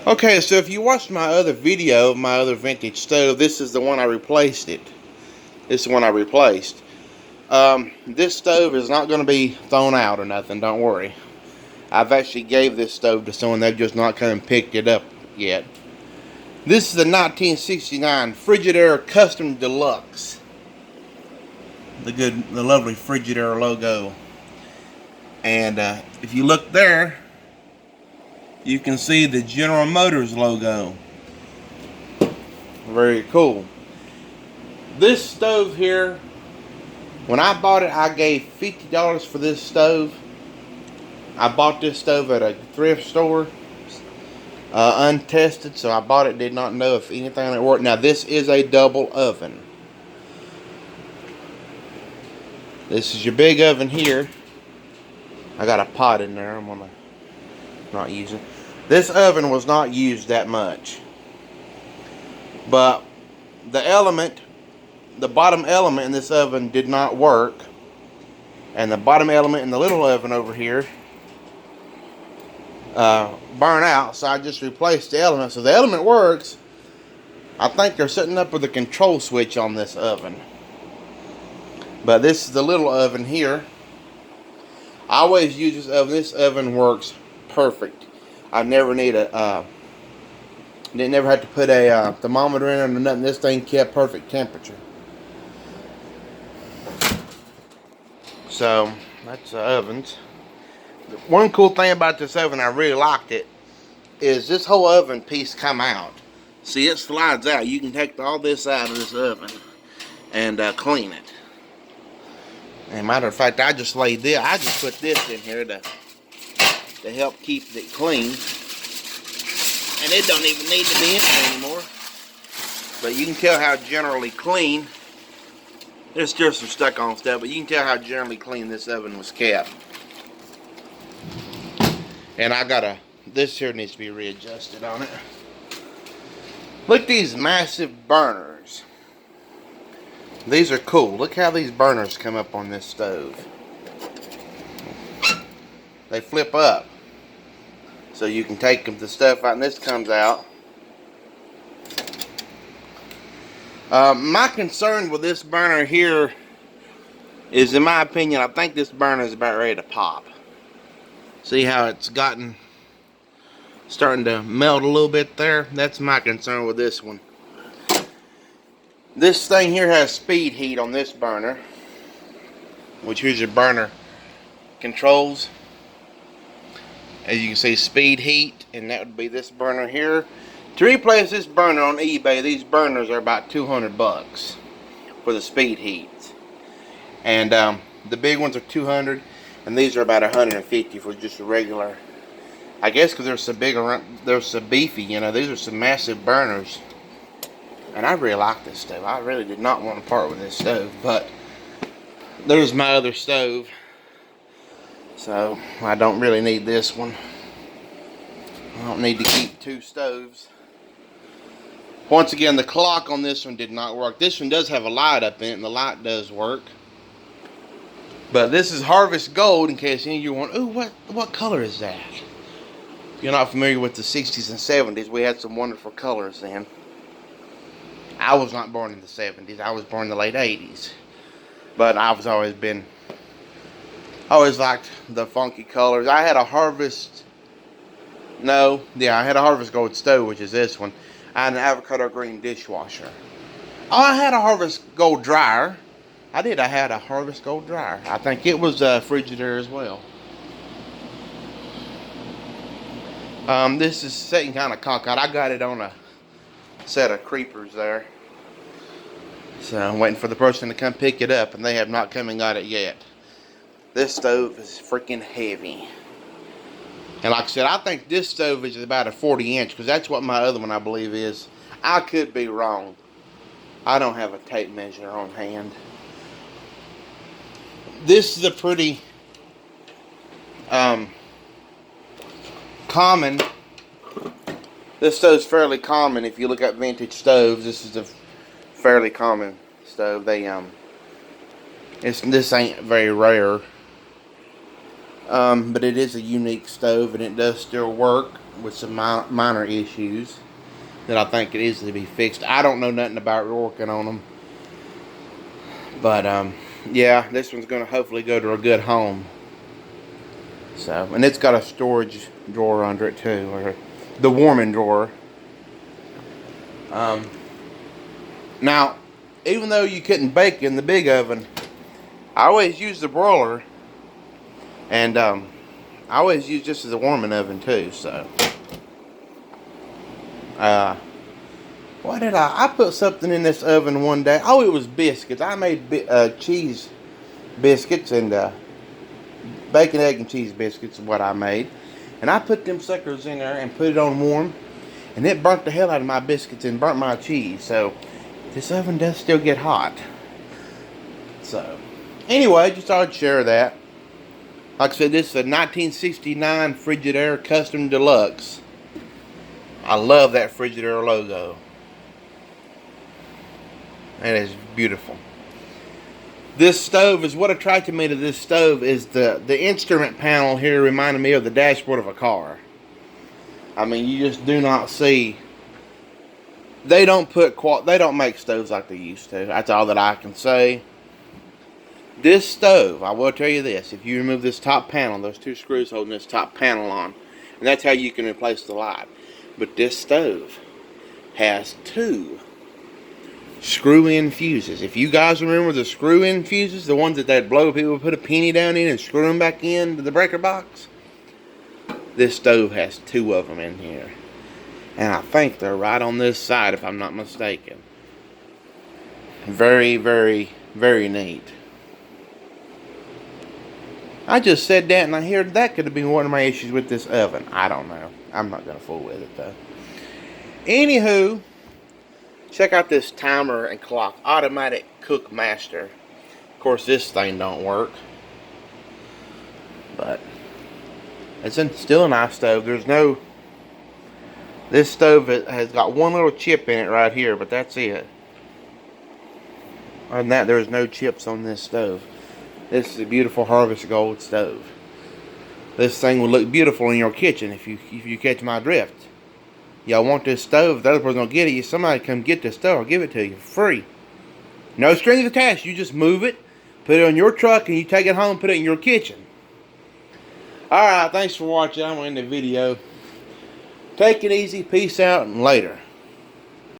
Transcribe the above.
Okay, so if you watched my other video of my other vintage stove, this is the one I replaced it. This is the one I replaced. This stove is not going to be thrown out or nothing, don't worry. I've actually gave this stove to someone, they've just not come and picked it up yet. This is the 1969 Frigidaire Custom Deluxe. The lovely Frigidaire logo. And if you look there, you can see the General Motors logo. Very cool. This stove here, when I bought it, I gave $50 for this stove. I bought this stove at a thrift store, untested, so I bought it, did not know if anything that worked. Now this is a double oven. This is your big oven here. I got a pot in there I'm gonna not use it. This oven was not used that much, but the bottom element in this oven did not work, and the bottom element in the little oven over here burn out, so I just replaced the element. So the element works. I think they're setting up with a control switch on this oven, but this is the little oven here. I always use this oven. This oven works perfect. I never need never had to put a thermometer in it or nothing. This thing kept perfect temperature. So that's the ovens. One cool thing about this oven, I really liked it, is this whole oven piece come out. See, it slides out. You can take all this out of this oven and clean it. And matter of fact, I just put this in here to help keep it clean. And it don't even need to be in there anymore. But you can tell how generally clean. There's still some stuck on stuff, but you can tell how generally clean this oven was kept. And this here needs to be readjusted on it. Look at these massive burners. These are cool. Look how these burners come up on this stove. They flip up. So you can take the stuff out, and this comes out. My concern with this burner here is, in my opinion, I think this burner is about ready to pop. See how it's starting to melt a little bit there? That's my concern with this one. This thing here has speed heat on this burner, which here's your burner controls. As you can see, speed heat, and that would be this burner here. To replace this burner on eBay, these burners are about 200 bucks for the speed heat. And the big ones are 200, and these are about 150 for just a regular. I guess because they're so big, they're so beefy, you know. These are some massive burners. And I really like this stove. I really did not want to part with this stove, but there's my other stove. So I don't really need this one. I don't need to keep two stoves. Once again, the clock on this one did not work. This one does have a light up in it, and the light does work. But this is Harvest Gold, in case any of you want, ooh, what color is that? If you're not familiar with the 60s and 70s, we had some wonderful colors then. I was not born in the 70s. I was born in the late 80s. But I've always liked the funky colors. I had a Harvest Gold stove, which is this one. I had an avocado green dishwasher. Oh, I had a Harvest Gold dryer. I had a Harvest Gold dryer. I think it was Frigidaire as well. This is sitting kind of cockeyed. I got it on a set of creepers there. So I'm waiting for the person to come pick it up, and they have not come and got it yet. This stove is freaking heavy. And like I said, I think this stove is about a 40-inch, because that's what my other one, I believe, is. I could be wrong. I don't have a tape measure on hand. This is a pretty common. This stove's fairly common. If you look at vintage stoves, this is a fairly common stove. This ain't very rare. But it is a unique stove, and it does still work. with some minor issues that I think could easily be fixed. I don't know nothing about working on them. But, yeah, this one's going to hopefully go to a good home. So, and it's got a storage drawer under it too, or the warming drawer. Now, even though you couldn't bake in the big oven, I always use the broiler, and I always use this as a warming oven too. So, what did I put something in this oven one day. Oh, it was biscuits. I made cheese biscuits and bacon, egg, and cheese biscuits is what I made. And I put them suckers in there and put it on warm. And it burnt the hell out of my biscuits and burnt my cheese. So, this oven does still get hot. So, anyway, just thought I'd share that. Like I said, this is a 1969 Frigidaire Custom Deluxe. I love that Frigidaire logo. That is beautiful. This stove is what attracted me to this stove is the instrument panel here reminded me of the dashboard of a car. I mean, you just do not see. They don't make stoves like they used to. That's all that I can say. This stove, I will tell you this, if you remove this top panel, those two screws holding this top panel on, and that's how you can replace the light. But this stove has two screw-in fuses. If you guys remember the screw-in fuses, the ones that they'd blow, people would put a penny down in and screw them back into the breaker box. This stove has two of them in here. And I think they're right on this side, if I'm not mistaken. Very, very, very neat. I just said that and I heard that could have been one of my issues with this oven. I don't know. I'm not going to fool with it though. Anywho, check out this timer and clock. Automatic Cook Master. Of course, this thing don't work. But it's still a nice stove. This stove has got one little chip in it right here, but that's it. Other than that, there's no chips on this stove. This is a beautiful Harvest Gold stove. This thing will look beautiful in your kitchen if you catch my drift. Y'all want this stove? If the other person don't get it, somebody come get this stove. I'll give it to you for free. No strings attached. You just move it, put it on your truck, and you take it home, put it in your kitchen. Alright, thanks for watching. I'm going to end the video. Take it easy. Peace out, and later.